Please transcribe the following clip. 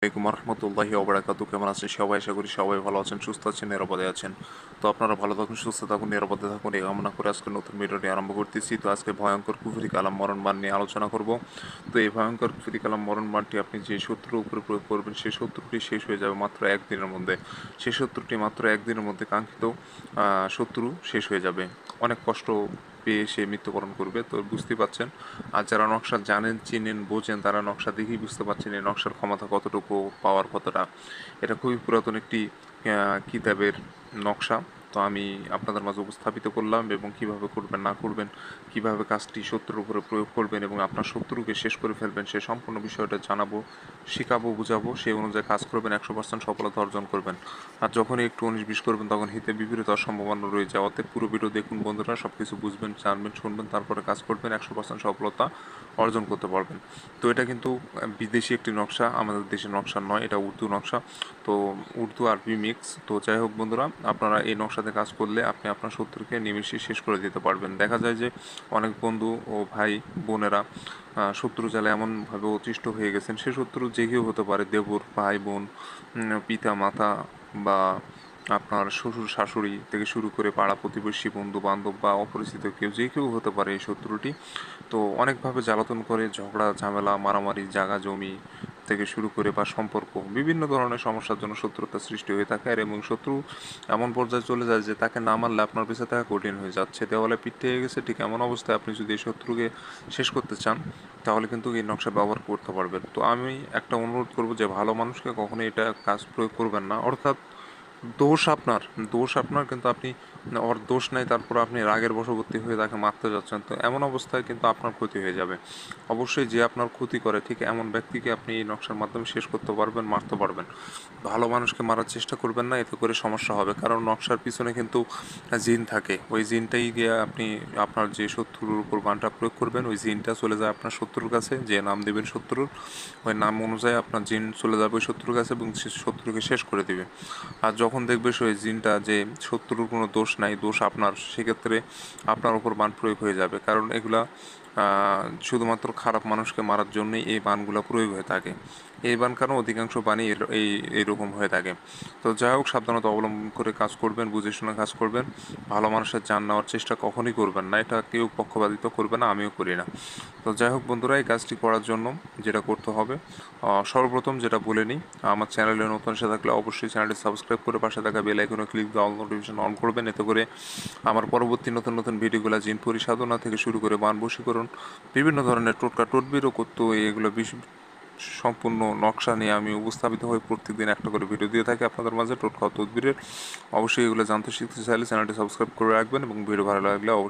আসসালামু রহমতুল্লাহি ওবারাকাতু। কেমন আছেন সবাই? আশা করি সবাই ভালো আছেন, সুস্থ আছেন, নিরাপদে আছেন। তো আপনারা ভালো থাকুন, সুস্থ থাকুন, নিরাপদে থাকুন এই কামনা করে আজকে নতুন ভিডিওটি আরম্ভ করতেছি। তো আজকে ভয়ঙ্কর কুফরি কালাম মরণ বান নিয়ে আলোচনা করব। তো এই ভয়ঙ্কর কুফরি কালাম মরণ বানটি আপনি যে শত্রুর উপরে প্রয়োগ করবেন সেই শত্রুটি শেষ হয়ে যাবে মাত্র একদিনের মধ্যে। সেই শত্রুটি মাত্র একদিনের মধ্যে কাঙ্ক্ষিত শত্রু শেষ হয়ে যাবে। অনেক কষ্ট পেয়ে সে মৃত্যুবরণ করবে। তো বুঝতেই পাচ্ছেন। আর যারা নকশা জানেন, চিনেন, বোঝেন তারা নকশা দেখেই বুঝতে পারছেন এই নকশার ক্ষমতা কতটুকু, পাওয়ার কতটা। এটা খুবই পুরাতন একটি কিতাবের নকশা। তো আমি আপনাদের মাঝে উপস্থাপিত করলাম, এবং কিভাবে করবেন না করবেন, কিভাবে কাজটি শত্রুর উপরে প্রয়োগ করবেন এবং আপনার শত্রুকে শেষ করে ফেলবেন সে সম্পূর্ণ বিষয়টা জানাবো, শেখাবো, বুঝাবো। সেই অনুযায়ী কাজ করবেন, 100% সফলতা অর্জন করবেন। আর যখনই একটু 19-20 করবেন তখন হিতে বিপরীত হওয়ার সম্ভাবনা রয়ে যাওয়াতে পুরো ভিডিও দেখুন বন্ধুরা, সব কিছু বুঝবেন, জানবেন, শুনবেন, তারপরে কাজ করবেন, 100% সফলতা অর্জন করতে পারবেন। তো এটা কিন্তু বিদেশি একটি নকশা, আমাদের দেশের নকশা নয়, এটা উর্দু নকশা। তো উর্দু আরবি মিক্স। তো যাই হোক বন্ধুরা, আপনারা এই নকশাতে কাজ করলে আপনি আপনার শত্রুকে নিমেষে শেষ করে দিতে পারবেন। দেখা যায় যে অনেক বন্ধু ও ভাই বোনেরা শত্রু জালে এমনভাবে অতিষ্ঠ হয়ে গেছেন, সে শত্রু যে কেউ হতে পারে, দেবর, ভাই বোন, পিতা মাতা, বা আপনার শ্বশুর শাশুড়ি থেকে শুরু করে পাড়া প্রতিবেশী, বন্ধু বান্ধব বা অপরিচিত কেউ, যে কেউ হতে পারে এই শত্রুটি। তো অনেকভাবে জ্বালাতন করে, ঝগড়া ঝামেলা, মারামারি, জায়গা জমি থেকে শুরু করে বা সম্পর্ক, বিভিন্ন ধরনের সমস্যার জন্য শত্রুতা সৃষ্টি হয়ে থাকে। আর এবং শত্রু এমন পর্যায়ে চলে যায় যে তাকে না মারলে আপনার বেঁচে থাকা কঠিন হয়ে যাচ্ছে, দেওয়ালে পিঠ থেকে গেছে, ঠিক এমন অবস্থায় আপনি যদি এই শত্রুকে শেষ করতে চান তাহলে কিন্তু এই নকশা ব্যবহার করতে পারবেন। তো আমি একটা অনুরোধ করব যে ভালো মানুষকে কখনোই এটা কাজ প্রয়োগ করবেন না। অর্থাৎ দোষ আপনার, দোষ আপনার, কিন্তু আপনি ওর দোষ নাই, তারপর আপনি রাগের বশবর্তী হয়ে তাকে মারতে যাচ্ছেন, তো এমন অবস্থায় কিন্তু আপনার ক্ষতি হয়ে যাবে। অবশ্যই যে আপনার ক্ষতি করে ঠিক এমন ব্যক্তিকে আপনি এই নকশার মাধ্যমে শেষ করতে পারবেন, মারতে পারবেন। ভালো মানুষকে মারার চেষ্টা করবেন না, এতে করে সমস্যা হবে। কারণ নকশার পিছনে কিন্তু জিন থাকে, ওই জিনটাই গিয়ে আপনি আপনার যে শত্রুর উপর বানটা প্রয়োগ করবেন ওই জিনটা চলে যায় আপনার শত্রুর কাছে, যে নাম দেবেন শত্রুর, ওই নাম অনুযায়ী আপনার জিন চলে যাবে ওই শত্রুর কাছে এবং সে শত্রুকে শেষ করে দিবে। আর যখন দেখবে সেই জিনটা যে শত্রুর কোনো দোষ নাই, দোষ আপনার, সেক্ষেত্রে আপনার উপর বান প্রয়োগ হয়ে যাবে। কারণ এগুলা শুধুমাত্র খারাপ মানুষকে মারার জন্যই এই বানগুলো প্রয়োগ হয়ে থাকে। এই বান কারণ অধিকাংশ বানই এইরকম হয়ে থাকে। তো যাই হোক, সাবধানতা অবলম্বন করে কাজ করবেন, বুঝে শুনে কাজ করবেন। ভালো মানুষের জান নেওয়ার চেষ্টা কখনই করবেন না, এটা কেউ পক্ষপাতিত্ব করবে না, আমিও করি না। তো যাই হোক বন্ধুরা, এই কাজটি করার জন্য যেটা করতে হবে, সর্বপ্রথম যেটা বলে নিই, আমার চ্যানেলে নতুন এসে থাকলে অবশ্যই চ্যানেলটি সাবস্ক্রাইব করে পাশে থাকা বেল আইকনে ক্লিক দিয়ে অল নোটিফিকেশন অন করবেন। এতে করে আমার পরবর্তী নতুন নতুন ভিডিওগুলো জিন পরিসাধনা থেকে শুরু করে বান বশীকরণ, বিভিন্ন ধরনের টোটকা টটবিরও করতে, এগুলো সম্পূর্ণ নকশা নিয়ে আমি উপস্থাপিত হয়ে প্রত্যেকদিন একটা করে ভিডিও দিয়ে থাকি আপনাদের মাঝে টোটকা ও তদবিরের। অবশ্যই এগুলো জানতে শিখতে চাইলে চ্যানেলটি সাবস্ক্রাইব করে রাখবেন, এবং ভিডিও ভালো লাগলে অবশ্যই